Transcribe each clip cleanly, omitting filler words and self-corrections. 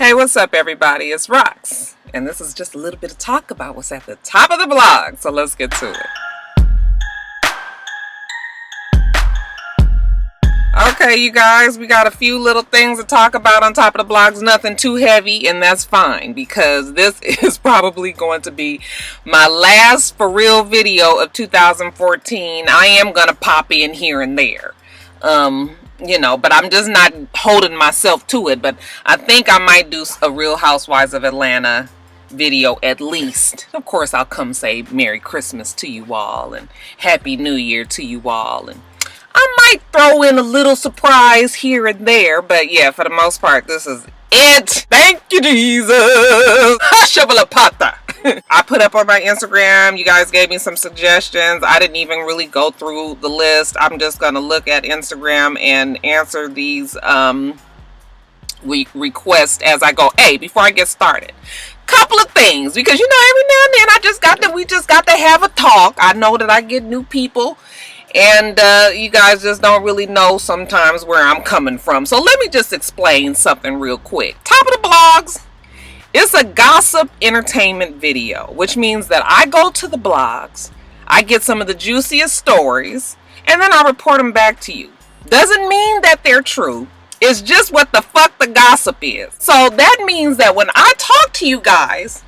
Hey, what's up, everybody? It's Rox, and this is just a little bit of talk about what's at the top of the blog. So let's get to it. Okay, you guys, we got a few little things to talk about on top of the blogs. Nothing too heavy, and that's fine because this is probably going to be my last for real video of 2014. I am gonna pop in here and there. You know, but I'm just not holding myself to it. But I think I might do a Real Housewives of Atlanta video at least. Of course, I'll come say Merry Christmas to you all and Happy New Year to you all. And I might throw in a little surprise here and there. But yeah, for the most part, this is it. Thank you, Jesus. Shabalapata. I put up on my Instagram, you guys gave me some suggestions. I didn't even really go through the list. I'm just going to look at Instagram and answer these requests as I go. Hey, before I get started, couple of things, because you know, every now and then we just got to have a talk. I know that I get new people and you guys just don't really know sometimes where I'm coming from. So let me just explain something real quick. Top of the blogs. It's a gossip entertainment video, which means that I go to the blogs, I get some of the juiciest stories, and then I report them back to you. Doesn't mean that they're true. It's just what the fuck the gossip is. So that means that when I talk to you guys,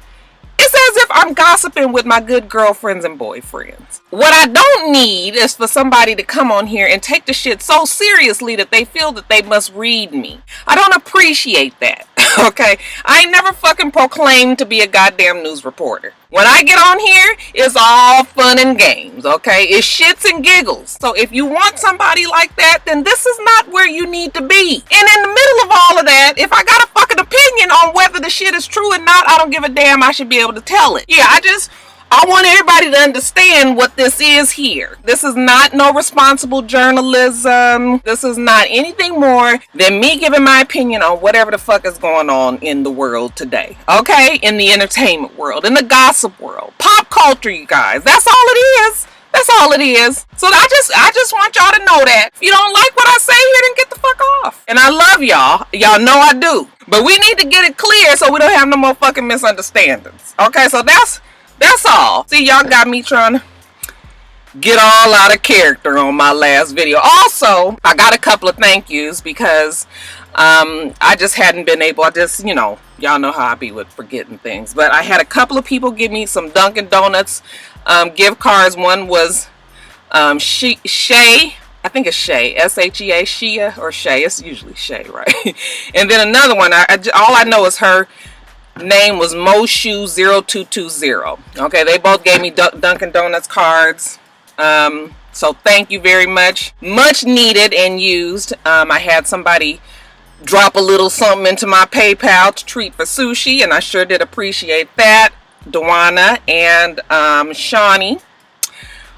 it's as if I'm gossiping with my good girlfriends and boyfriends. What I don't need is for somebody to come on here and take the shit so seriously that they feel that they must read me. I don't appreciate that. Okay, I ain't never fucking proclaimed to be a goddamn news reporter. When I get on here, it's all fun and games, okay? It's shits and giggles. So if you want somebody like that, then this is not where you need to be. And in the middle of all of that, if I got a fucking opinion on whether the shit is true or not, I don't give a damn. I should be able to tell it. Yeah, I want everybody to understand what this is here. This is not no responsible journalism. This is not anything more than me giving my opinion on whatever the fuck is going on in the world today. Okay? In the entertainment world, in the gossip world, pop culture, you guys. That's all it is. That's all it is. So I just want y'all to know that. If you don't like what I say here, then get the fuck off. And I love y'all. Y'all know I do. But we need to get it clear so we don't have no more fucking misunderstandings. Okay? So that's all. See, y'all got me trying to get all out of character on my last video. Also, I got a couple of thank yous because I just hadn't been able, you know, y'all know how I be with forgetting things. But I had a couple of people give me some Dunkin' Donuts gift cards. One was Shay. I think it's Shay, S-H-E-A, Shia or Shay. It's usually Shay, right? And then another one, all I know is her name was Moshu0220. Okay, they both gave me Dunkin' Donuts cards. So thank you very much. Much needed and used. I had somebody drop a little something into my PayPal to treat for sushi, and I sure did appreciate that. Dewana and Shawnee,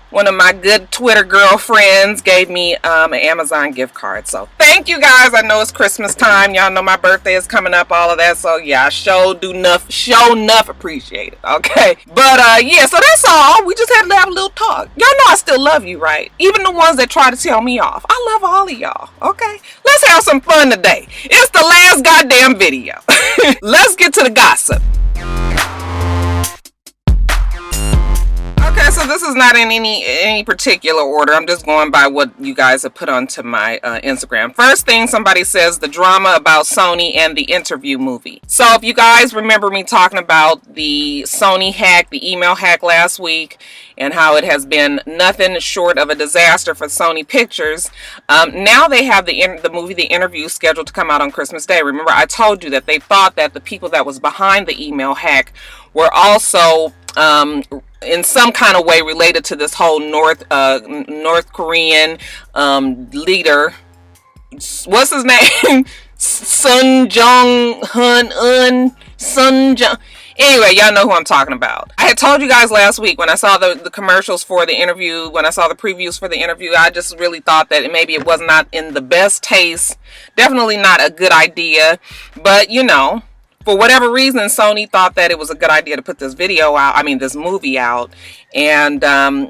one of my good Twitter girlfriends, gave me an Amazon gift card. So thank you guys. I know it's Christmas time. Y'all know my birthday is coming up, all of that. So yeah, I sure enough appreciate it. Okay. But yeah, so that's all. We just had to have a little talk. Y'all know I still love you, right? Even the ones that try to tell me off. I love all of y'all. Okay. Let's have some fun today. It's the last goddamn video. Let's get to the gossip. Okay, so this is not in any particular order. I'm just going by what you guys have put onto my Instagram. First thing, somebody says the drama about Sony and the Interview movie. So if you guys remember me talking about the Sony hack, the email hack last week, and how it has been nothing short of a disaster for Sony Pictures, now they have the movie The Interview scheduled to come out on Christmas Day. Remember, I told you that they thought that the people that was behind the email hack were also in some kind of way related to this whole North Korean leader. What's his name? Sun Jong-un. Anyway, y'all know who I'm talking about. I had told you guys last week when I saw the commercials for the interview, when I saw the previews for the interview, I just really thought that maybe it was not in the best taste. Definitely not a good idea. But, you know, For whatever reason, Sony thought that it was a good idea to put this video out, I mean this movie out, and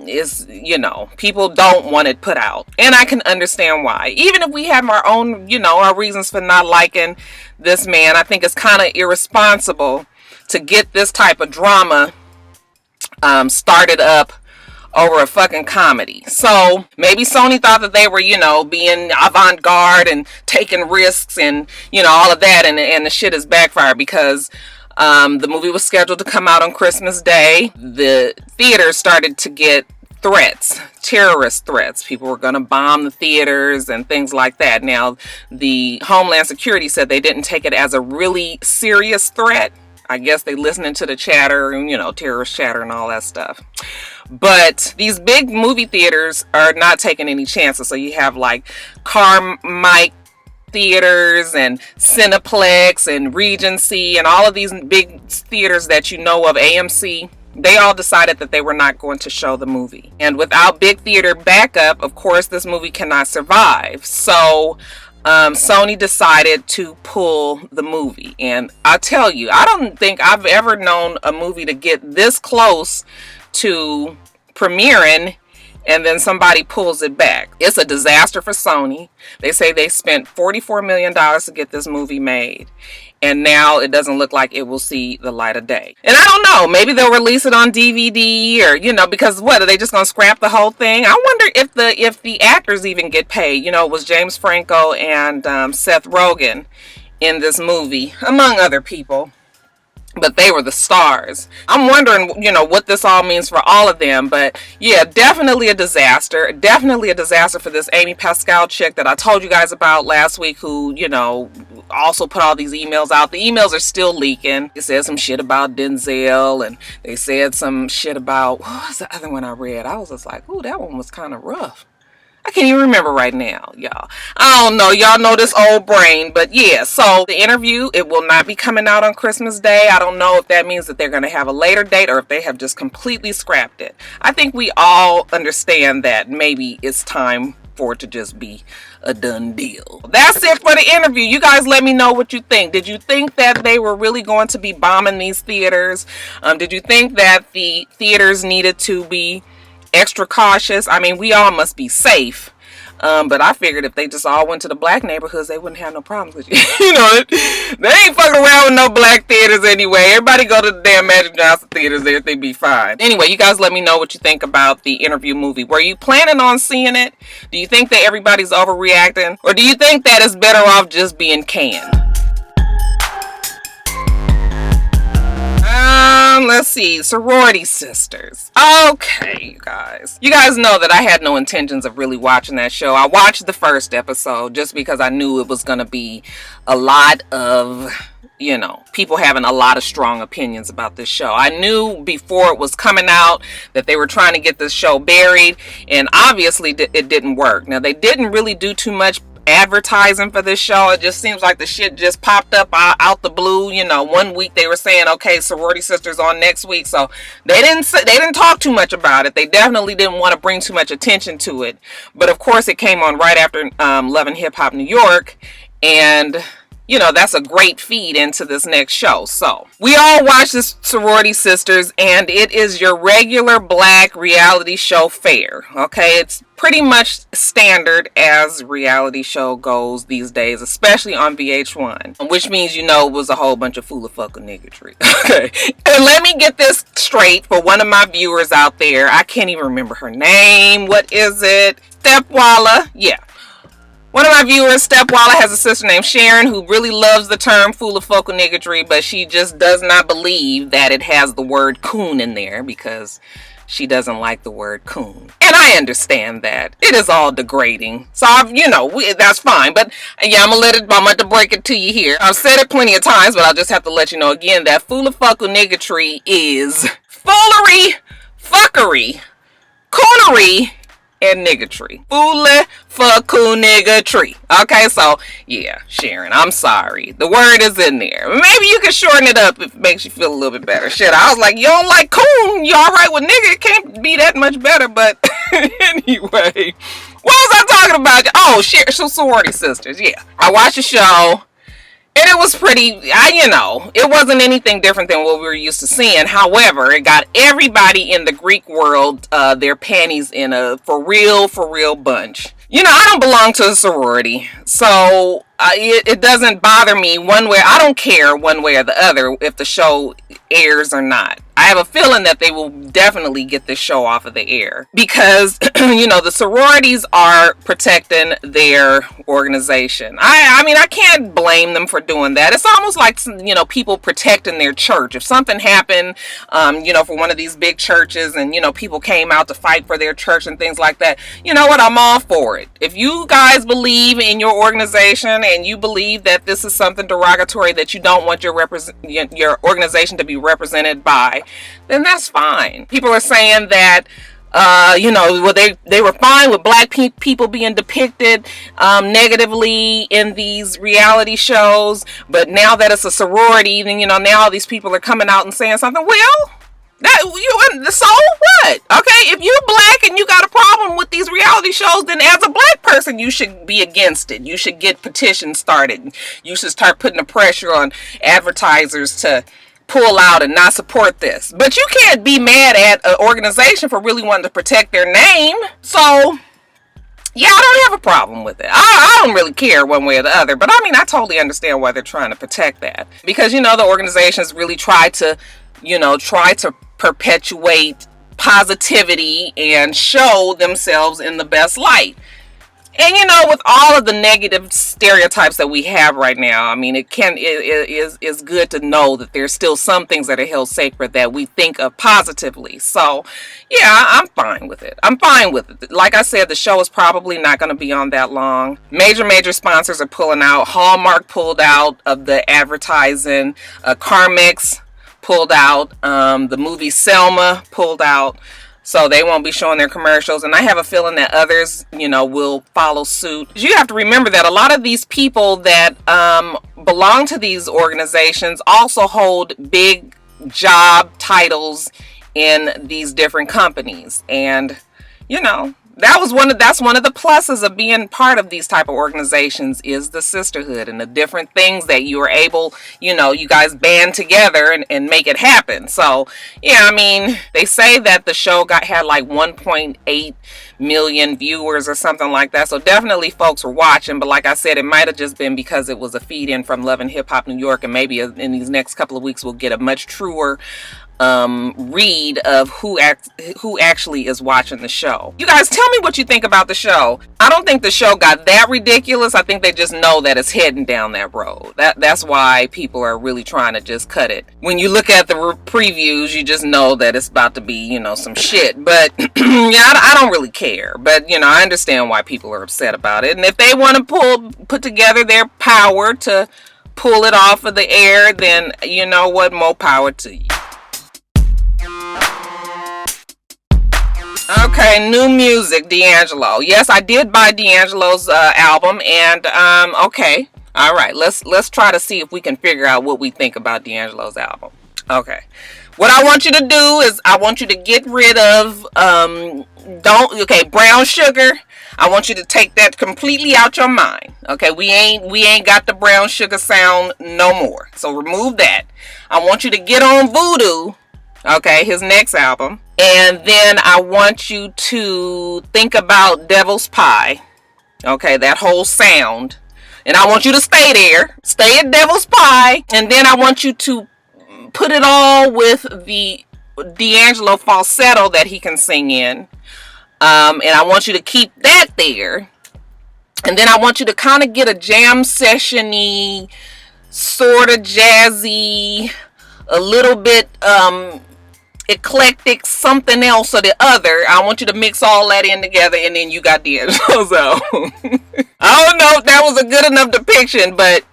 is, you know, people don't want it put out, and I can understand why. Even if we have our own, you know, our reasons for not liking this man, I think it's kind of irresponsible to get this type of drama started up over a fucking comedy. So maybe Sony thought that they were, you know, being avant-garde and taking risks and, you know, all of that, and the shit is backfired because the movie was scheduled to come out on Christmas Day. The theater started to get threats, terrorist threats. People were going to bomb the theaters and things like that. Now, the Homeland Security said they didn't take it as a really serious threat. I guess they listening to the chatter and, you know, terrorist chatter and all that stuff. But these big movie theaters are not taking any chances. So you have like Carmike theaters and Cineplex and Regency and all of these big theaters that you know of, AMC. They all decided that they were not going to show the movie. And without big theater backup, of course, this movie cannot survive. So Sony decided to pull the movie. And I tell you, I don't think I've ever known a movie to get this close to premiering and then somebody pulls it back. It's a disaster for Sony. They say they spent $44 million to get this movie made, and now it doesn't look like it will see the light of day. And I don't know, maybe they'll release it on DVD, or, you know, because what, are they just gonna scrap the whole thing? I wonder if the actors even get paid. You know, it was James Franco and Seth Rogen in this movie, among other people, but they were the stars. I'm wondering, you know, what this all means for all of them. But yeah, definitely a disaster. Definitely a disaster for this Amy Pascal chick that I told you guys about last week, who, you know, also put all these emails out. The emails are still leaking. They said some shit about Denzel, and they said some shit about, what was the other one I read? I was just like, ooh, that one was kind of rough. I can't even remember right now, y'all. I don't know. Y'all know this old brain. But yeah, so the interview, it will not be coming out on Christmas Day. I don't know if that means that they're going to have a later date or if they have just completely scrapped it. I think we all understand that maybe it's time for it to just be a done deal. That's it for the interview. You guys let me know what you think. Did you think that they were really going to be bombing these theaters? Did you think that the theaters needed to be extra cautious? I mean, we all must be safe, but I figured if they just all went to the black neighborhoods, they wouldn't have no problems with you. You know, they ain't fucking around with no black theaters anyway. Everybody go to the damn Magic Johnson theaters, everything be fine. Anyway, you guys let me know what you think about the interview movie. Were you planning on seeing it? Do you think that everybody's overreacting, or do you think that it's better off just being canned? Let's see. Sorority Sisters. Okay, you guys. You guys know that I had no intentions of really watching that show. I watched the first episode just because I knew it was going to be a lot of, you know, people having a lot of strong opinions about this show. I knew before it was coming out that they were trying to get this show buried, and obviously it didn't work. Now, they didn't really do too much advertising for this show. It just seems like the shit just popped up out the blue. You know, one week they were saying, okay, Sorority Sisters on next week, so they didn't talk too much about it. They definitely didn't want to bring too much attention to it. But of course, it came on right after Love and Hip Hop New York, and you know, that's a great feed into this next show. So we all watch this Sorority Sisters, and it is your regular black reality show fare. Okay, it's pretty much standard as reality show goes these days, especially on VH1, which means, you know, it was a whole bunch of fool of fucking niggatry. Okay, and let me get this straight for one of my viewers out there. I can't even remember her name. What is it? Stepwalla. Yeah. One of my viewers, Stepwalla, has a sister named Sharon who really loves the term fool of folk niggatry, but she just does not believe that it has the word coon in there because she doesn't like the word coon. And I understand that. It is all degrading. So, you know, that's fine. But yeah, I'm going to break it to you here. I've said it plenty of times, but I'll just have to let you know again that fool of folk niggatry is foolery, fuckery, coonery, and niggatry. Foolery, fucku, niggatry. Okay, so yeah, Sharon, I'm sorry. The word is in there. Maybe you can shorten it up if it makes you feel a little bit better. Shit, I was like, you don't like coon, you alright with nigga? It can't be that much better, but anyway. What was I talking about? Oh, shit, Sorority Sisters, yeah. I watched the show. And it was pretty, it wasn't anything different than what we were used to seeing. However, it got everybody in the Greek world their panties in a for real bunch. I don't belong to a sorority, so it doesn't bother me one way. I don't care one way or the other if the show airs or not. I have a feeling that they will definitely get this show off of the air because, the sororities are protecting their organization. I mean, I can't blame them for doing that. It's almost like, people protecting their church. If something happened, for one of these big churches and, people came out to fight for their church and things like that, you know what? I'm all for it. If you guys believe in your organization and you believe that this is something derogatory that you don't want your organization to be represented by, then that's fine. People are saying that they were fine with black people being depicted negatively in these reality shows, but now that it's a sorority, then now these people are coming out and saying something. Well, so what? Okay, if you're black and you got a problem with these reality shows, then as a black person, you should be against it. You should get petitions started. You should start putting the pressure on advertisers to pull out and not support this. But you can't be mad at an organization for really wanting to protect their name. So, yeah, I don't have a problem with it. I don't really care one way or the other. But I mean, I totally understand why they're trying to protect that. Because, the organizations really try to perpetuate positivity and show themselves in the best light. And with all of the negative stereotypes that we have right now, I mean, it is good to know that there's still some things that are held sacred that we think of positively. So, yeah, I'm fine with it. I'm fine with it. Like I said, the show is probably not going to be on that long. Major sponsors are pulling out. Hallmark pulled out of the advertising. Carmex pulled out. The movie Selma pulled out. So they won't be showing their commercials. And I have a feeling that others, will follow suit. You have to remember that a lot of these people that belong to these organizations also hold big job titles in these different companies. And, that's one of the pluses of being part of these type of organizations is the sisterhood and the different things that you are able, you guys band together and make it happen. So, yeah, I mean, they say that the show had like 1.8 million viewers or something like that. So definitely folks were watching. But like I said, it might have just been because it was a feed in from Love and Hip Hop New York. And maybe in these next couple of weeks, we'll get a much truer read of who actually is watching the show. You guys tell me what you think about the show. I don't think the show got that ridiculous. I think they just know that it's heading down that road. That's why people are really trying to just cut it. When you look at the previews, you just know that it's about to be, some shit. But yeah, I don't really care. But I understand why people are upset about it. And if they want to put together their power to pull it off of the air, then you know what, more power to you. Okay, new music, DAngelo. Yes, I did buy DAngelo's album, and okay, all right. Let's try to see if we can figure out what we think about DAngelo's album. Okay, what I want you to do is I want you to get rid of brown sugar. I want you to take that completely out your mind. Okay, we ain't got the brown sugar sound no more. So remove that. I want you to get on Voodoo. Okay, his next album. And then I want you to think about Devil's Pie. Okay, that whole sound. And I want you to stay there. Stay at Devil's Pie. And then I want you to put it all with the DAngelo falsetto that he can sing in. And I want you to keep that there. And then I want you to kind of get a jam session-y, sort of jazzy, a little bit eclectic, something else or the other. I want you to mix all that in together, and then you got DAngelo's album. I don't know if that was a good enough depiction, but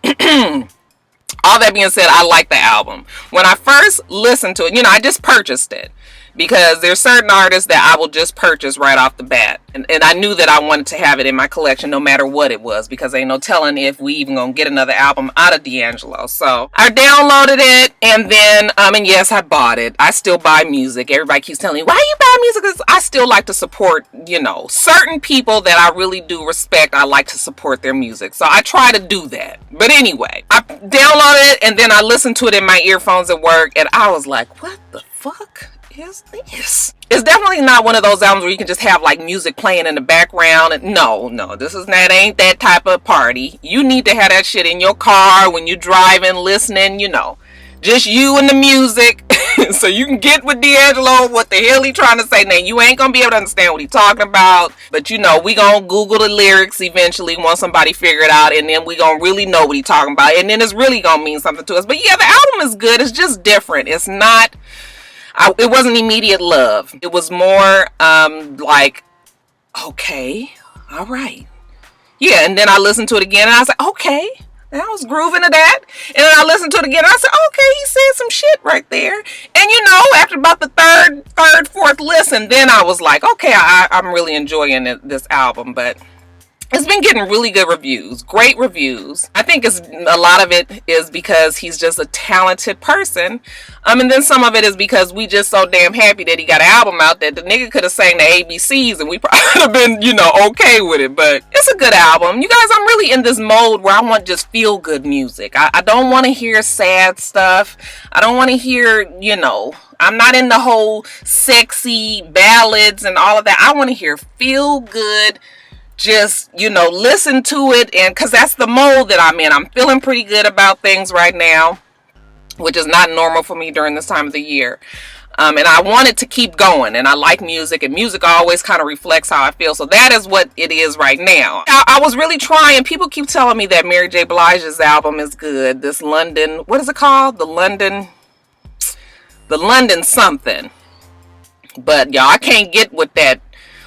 all that being said, I like the album. When I first listened to it, I just purchased it because there's certain artists that I will just purchase right off the bat. And I knew that I wanted to have it in my collection no matter what it was, because ain't no telling if we even gonna get another album out of DAngelo. So I downloaded it, and then and yes, I bought it. I still buy music. Everybody keeps telling me, why you buy music? Because I still like to support, you know, certain people that I really do respect. I like to support their music, so I try to do that. But anyway, I downloaded it, and then I listened to it in my earphones at work, and I was like, what the fuck is this? It's definitely not one of those albums where you can just have like music playing in the background. And no, this is not, ain't that type of party. You need to have that shit in your car when you're driving, listening, you know, just you and the music. So you can get with DAngelo what the hell he trying to say. Now you ain't gonna be able to understand what he talking about, but you know, we gonna Google the lyrics eventually once somebody figure it out, and then we gonna really know what he talking about, and then it's really gonna mean something to us. But yeah, the album is good. It's just different. It's not, it wasn't immediate love. It was more like, okay, all right, yeah. And then I listened to it again, and I was like, okay, and I was grooving to that. And then I listened to it again, and I said, okay, he said some shit right there. And you know, after about the third, fourth listen, then I was like, okay, I'm really enjoying this album. But it's been getting really good reviews, great reviews. I think a lot of it is because he's just a talented person. And then some of it is because we just so damn happy that he got an album out that the nigga could have sang the ABCs and we probably would have been, you know, okay with it. But it's a good album. You guys, I'm really in this mode where I want just feel good music. I don't want to hear sad stuff. I don't want to hear, you know, I'm not in the whole sexy ballads and all of that. I want to hear feel good. Just, you know, listen to it, and because that's the mode that I'm in. I'm feeling pretty good about things right now, which is not normal for me during this time of the year. And I want it to keep going, and I like music, and music always kind of reflects how I feel. So that is what it is right now. I was really trying. People keep telling me that Mary J. Blige's album is good. This London, what is it called? The London something. But y'all, I can't get with that.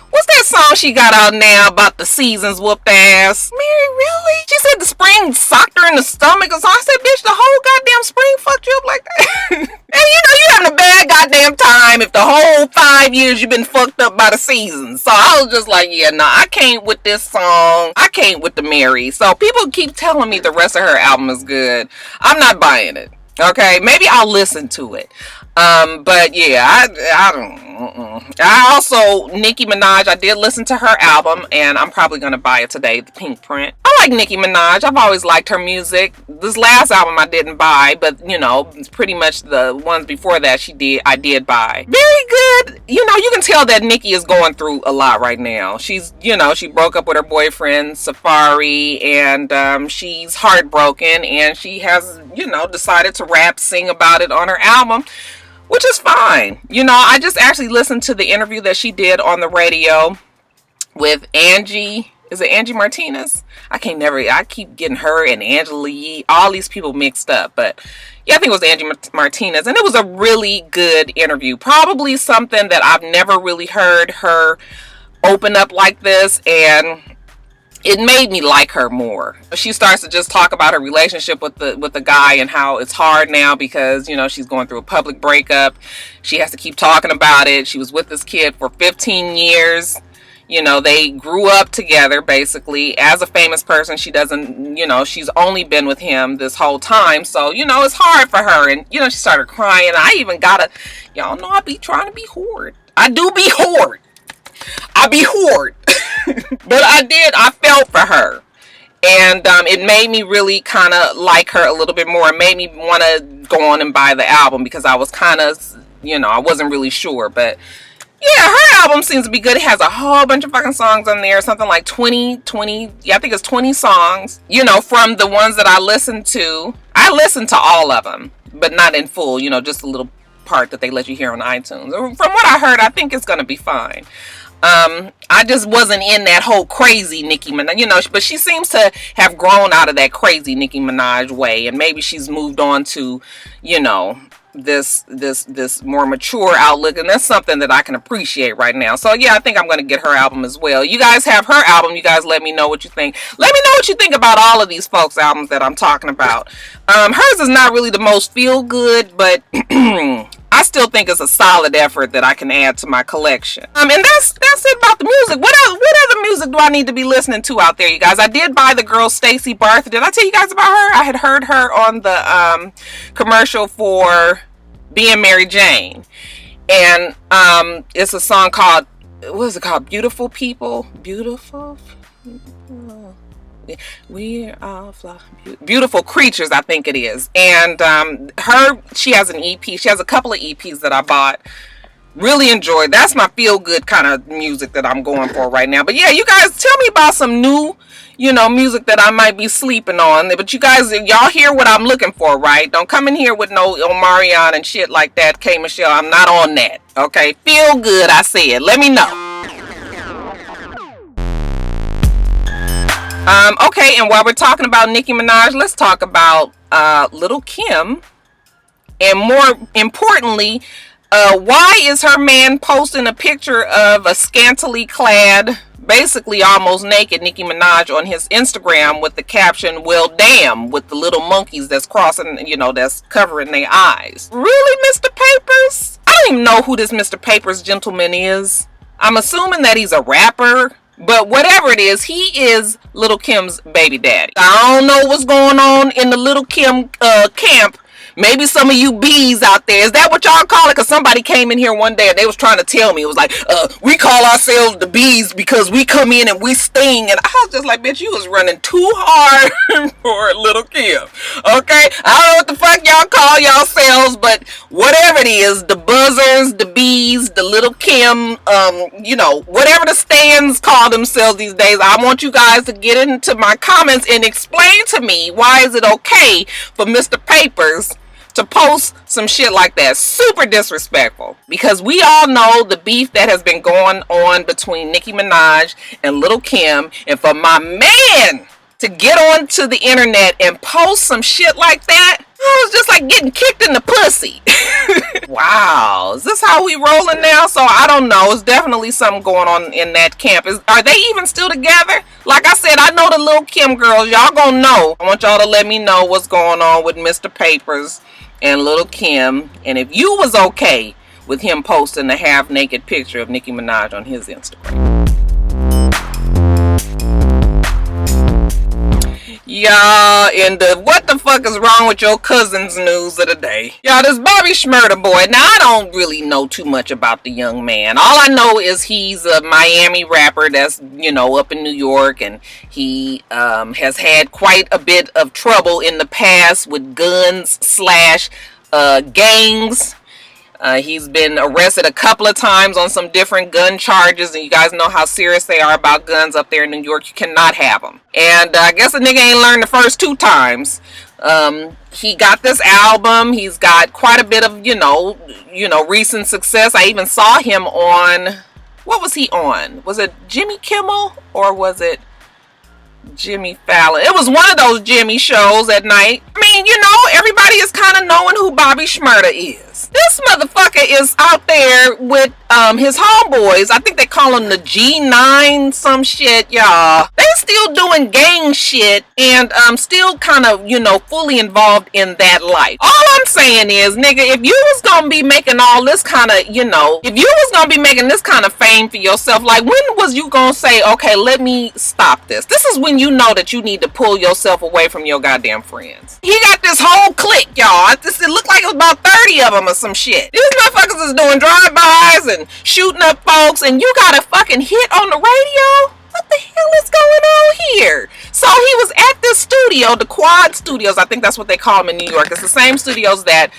What's that song she got out now about the seasons whooped ass? Mary, really? She said the spring socked her in the stomach or something. I said, bitch, the whole goddamn spring fucked you up like that? And you know, you having a bad goddamn time if the whole 5 years you've been fucked up by the seasons. So I was just like, yeah, nah, I can't with this song. I can't with the Mary. So people keep telling me the rest of her album is good. I'm not buying it. Okay, maybe I'll listen to it. But yeah, I don't. I also, Nicki Minaj, I did listen to her album, and I'm probably gonna buy it today, the Pink Print. I like Nicki Minaj. I've always liked her music. This last album I didn't buy, but you know, it's pretty much the ones before that I did buy. Very good. You know, you can tell that Nicki is going through a lot right now. She's, you know, she broke up with her boyfriend Safari, and she's heartbroken, and she has, you know, decided to rap, sing about it on her album, which is fine. You know, I just actually listened to the interview that she did on the radio with Angie. Is it Angie Martinez? I keep getting her and Angela Yee, all these people mixed up. But yeah, I think it was Angie Martinez. And it was a really good interview. Probably something that I've never really heard her open up like this. And it made me like her more. She starts to just talk about her relationship with the guy and how it's hard now because, you know, she's going through a public breakup. She has to keep talking about it. She was with this kid for 15 years. You know, they grew up together basically. As a famous person, she doesn't, you know, she's only been with him this whole time. So, you know, it's hard for her. And, you know, she started crying. I even y'all know I be trying to be hoard. I do be hoard. I be hoard. But I felt for her, and it made me really kind of like her a little bit more. It made me want to go on and buy the album because I was kind of, you know, I wasn't really sure. But yeah, her album seems to be good. It has a whole bunch of fucking songs on there, something like 20, yeah, I think it's 20 songs, you know, from the ones that I listened to. I listened to all of them, but not in full, you know, just a little part that they let you hear on iTunes. From what I heard, I think it's going to be fine. I just wasn't in that whole crazy Nicki Minaj, you know, but she seems to have grown out of that crazy Nicki Minaj way, and maybe she's moved on to, you know, this more mature outlook, and that's something that I can appreciate right now. So yeah, I think I'm going to get her album as well. You guys have her album. You guys let me know what you think. Let me know what you think about all of these folks' albums that I'm talking about. Hers is not really the most feel good, but I still think it's a solid effort that I can add to my collection. And that's it about the music. What other music do I need to be listening to out there, you guys? I did buy the girl Stacey Barth. Did I tell you guys about her? I had heard her on the commercial for Being Mary Jane. And it's a song called, what is it called? Beautiful People? Beautiful People. We are Beautiful Creatures, I think it is. And she has an EP. She has a couple of EPs that I bought. Really enjoyed. That's my feel good kind of music that I'm going for right now. But yeah, you guys tell me about some new, music that I might be sleeping on. But you guys, y'all hear what I'm looking for, right? Don't come in here with no Omarion and shit like that, K Michelle. I'm not on that. Okay, feel good, I said. Let me know. Okay, and while we're talking about Nicki Minaj, let's talk about Lil Kim. And more importantly, why is her man posting a picture of a scantily clad, basically almost naked Nicki Minaj on his Instagram with the caption, well damn, with the little monkeys that's crossing, that's covering their eyes. Really, Mr. Papers? I don't even know who this Mr. Papers gentleman is. I'm assuming that he's a rapper. But whatever it is, he is Lil Kim's baby daddy. I don't know what's going on in the Lil Kim camp. Maybe some of you bees out there, is that what y'all call it? Because somebody came in here one day and they was trying to tell me, it was like, we call ourselves the bees because we come in and we sting. And I was just like, bitch, you was running too hard for Lil Kim. Okay? I don't know what the fuck y'all call yourselves, but whatever it is, the buzzers, the bees, the Lil Kim, whatever the stands call themselves these days, I want you guys to get into my comments and explain to me why is it okay for Mr. Papers to post some shit like that. Super disrespectful. Because we all know the beef that has been going on between Nicki Minaj and Lil Kim. And for my man to get onto the internet and post some shit like that, I was just like getting kicked in the pussy. Wow. Is this how we rolling now? So I don't know. It's definitely something going on in that camp. Are they even still together? Like I said, I know the Lil Kim girls. Y'all gonna know. I want y'all to let me know what's going on with Mr. Papers and Lil Kim, and if you was okay with him posting a half-naked picture of Nicki Minaj on his Instagram. Y'all, and what the fuck is wrong with your cousin's news of the day? Y'all, this Bobby Shmurder boy. Now, I don't really know too much about the young man. All I know is he's a Miami rapper that's, up in New York, and he has had quite a bit of trouble in the past with guns / gangs. He's been arrested a couple of times on some different gun charges, and you guys know how serious they are about guns up there in New York. You cannot have them. And I guess the nigga ain't learned the first 2 times. He got this album. He's got quite a bit of, recent success. I even saw him on, what was he on? Was it Jimmy Kimmel or was it Jimmy Fallon? It was one of those Jimmy shows at night. I mean, everybody is kind of knowing who Bobby Shmurder is. This motherfucker is out there with his homeboys. I think they call him the G9 some shit, y'all. They still doing gang shit and still kind of, fully involved in that life. All I'm saying is, nigga, if you was gonna be making all this kind of, if you was gonna be making this kind of fame for yourself, like when was you gonna say, okay, let me stop this? This is when you know that you need to pull yourself away from your goddamn friends. He got this whole clique, y'all. It looked like it was about 30 of them or some shit. These motherfuckers is doing drive-bys and shooting up folks, and you got a fucking hit on the radio? What the hell is going on here? So he was at this studio, the Quad Studios. I think that's what they call them in New York. It's the same studios that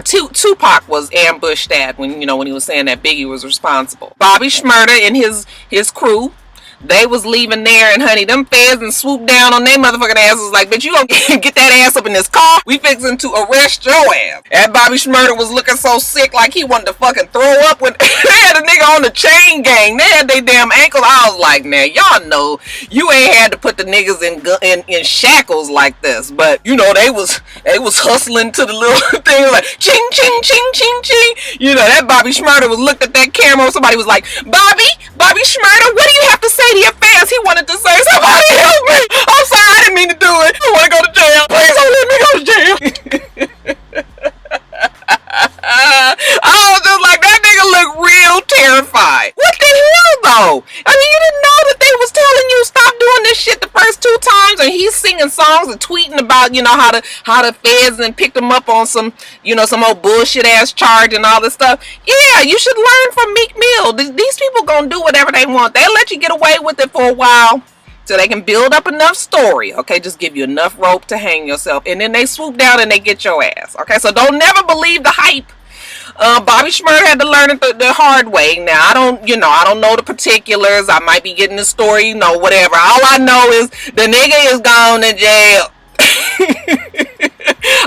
Tupac was ambushed at when he was saying that Biggie was responsible. Bobby Shmurder and his crew, they was leaving there, and honey, them feds and swooped down on their motherfucking asses like, bitch, you gonna get that ass up in this car? We fixing to arrest your ass. That Bobby Shmurder was looking so sick like he wanted to fucking throw up when they had a nigga on the chain gang. They had their damn ankles. I was like, man, y'all know you ain't had to put the niggas in shackles like this. But, they was hustling to the little thing like, ching, ching, ching, ching, ching. That Bobby Shmurder was looked at that camera. Somebody was like, Bobby Shmurder, what do you have to say to your fans? He wanted to say, somebody help me. I'm sorry, I didn't mean to do it. I want to go to jail. Please don't let me go to jail. was tweeting about, you know, how the feds and picked him up on some, you know, some old bullshit ass charge and all this stuff. Yeah, you should learn from Meek Mill. These people gonna do whatever they want. They'll let you get away with it for a while so they can build up enough story, okay? Just give you enough rope to hang yourself, and then they swoop down and they get your ass, okay? So don't never believe the hype. Bobby Shmurder had to learn it the hard way. Now, I don't know the particulars. I might be getting the story, you know, whatever. All I know is the nigga is gone to jail.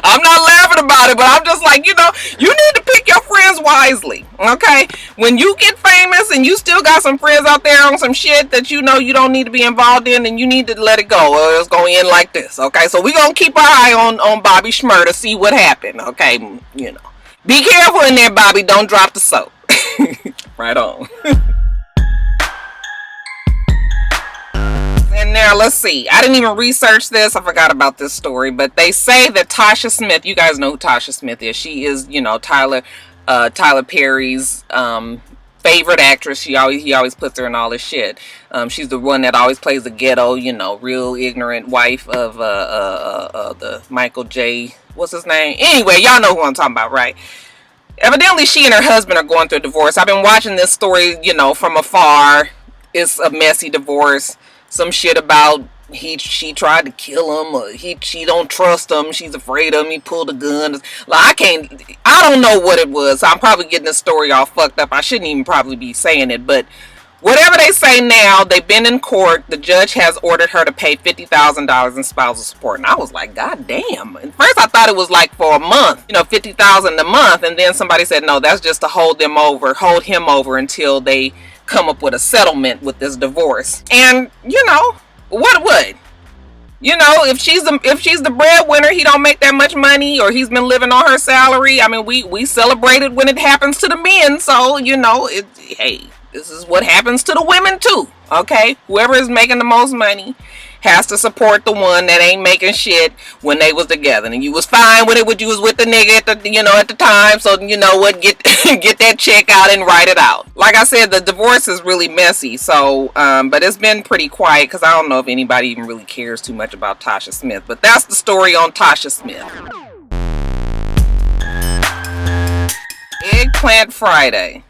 I'm not laughing about it, but I'm just like, you know, you need to pick your friends wisely, okay? When you get famous and you still got some friends out there on some shit that you know you don't need to be involved in, and you need to let it go, or it's going to end like this, okay? So we're going to keep our eye on Bobby Shmurder, see what happened, okay? You know. Be careful in there, Bobby. Don't drop the soap. Right on. And now, let's see. I didn't even research this. I forgot about this story. But they say that Tasha Smith, you guys know who Tasha Smith is. She is, you know, Tyler Perry's favorite actress. He always puts her in all this shit. She's the one that always plays the ghetto, you know, real ignorant wife of the Michael J. What's his name? Anyway, y'all know who I'm talking about, right? Evidently, she and her husband are going through a divorce. I've been watching this story, you know, from afar. It's a messy divorce. Some shit about she tried to kill him, or she don't trust him. She's afraid of him. He pulled a gun. Like, I don't know what it was. I'm probably getting the story all fucked up. I shouldn't even probably be saying it, but whatever they say now, they've been in court. The judge has ordered her to pay $50,000 in spousal support. And I was like, God damn. At first I thought it was like for a month, you know, $50,000 a month. And then somebody said, no, that's just to hold him over until they come up with a settlement with this divorce. And, you know, what would? You know, if she's the breadwinner, he don't make that much money, or he's been living on her salary. I mean, we celebrate it when it happens to the men. So, you know, hey, this is what happens to the women too, okay? Whoever is making the most money has to support the one that ain't making shit when they was together. And you was fine with it when you was with the nigga at the time. So, you know what, get that check out and write it out. Like I said, the divorce is really messy. So, but it's been pretty quiet because I don't know if anybody even really cares too much about Tasha Smith. But that's the story on Tasha Smith. Eggplant Friday.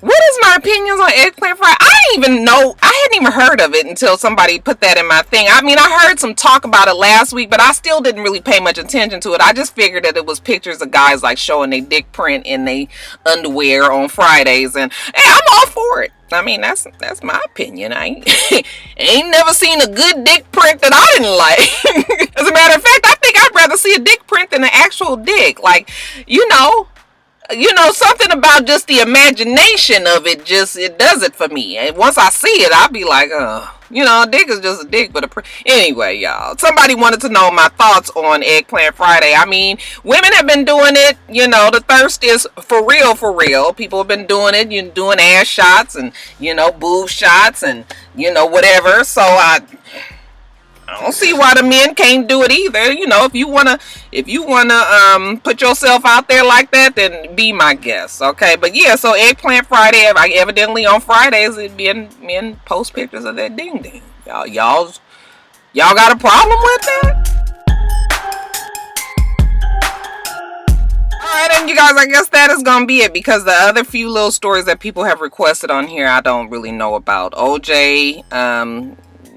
What is my opinions on Eggplant Friday? I didn't even know. I hadn't even heard of it until somebody put that in my thing. I mean, I heard some talk about it last week, but I still didn't really pay much attention to it. I just figured that it was pictures of guys like showing their dick print in their underwear on Fridays, and hey, I'm all for it. I mean, that's my opinion. I ain't never seen a good dick print that I didn't like. As a matter of fact, I think I'd rather see a dick print than an actual dick. Like, you know, something about just the imagination of it, it does it for me. And once I see it, I'll be like, you know, a dick is just a dick, but anyway, y'all. Somebody wanted to know my thoughts on Eggplant Friday. I mean, women have been doing it. You know, the thirst is for real, for real. People have been doing it. You're doing ass shots and, you know, boob shots and, you know, whatever. So I don't see why the men can't do it either. You know, if you wanna put yourself out there like that, then be my guest, okay? But yeah, so Eggplant Friday, evidently on Fridays, men post pictures of that ding ding. Y'all got a problem with that? Alright, and you guys, I guess that is gonna be it, because the other few little stories that people have requested on here, I don't really know about. OJ,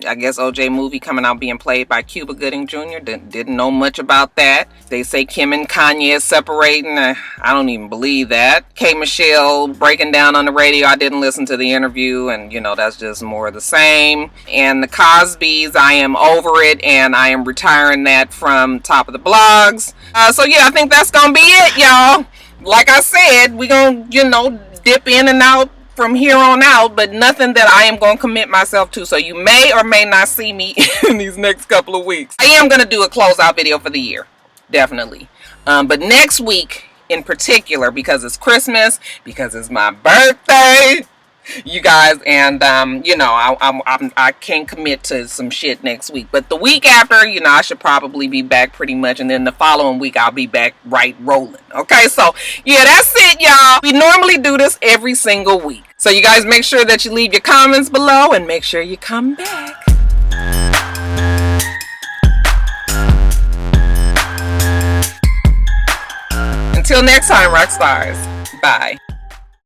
I guess OJ movie coming out being played by Cuba Gooding Jr. Didn't know much about that. They say Kim and Kanye is separating. I don't even believe that. K. Michelle breaking down on the radio. I didn't listen to the interview, and you know, that's just more of the same. And the Cosbys, I am over it, and I am retiring that from top of the blogs. So yeah, I think that's gonna be it, y'all. Like I said, we gonna, you know, dip in and out from here on out, but nothing that I am going to commit myself to. So you may or may not see me in these next couple of weeks. I am going to do a closeout video for the year, definitely. But next week in particular, because it's Christmas, because it's my birthday, you guys, and you know, I can't commit to some shit next week, but the week after, you know, I should probably be back pretty much, and then the following week I'll be back right rolling. Okay, so yeah, that's it, y'all. We normally do this every single week, so you guys make sure that you leave your comments below and make sure you come back. Until next time, Roxstars. Bye.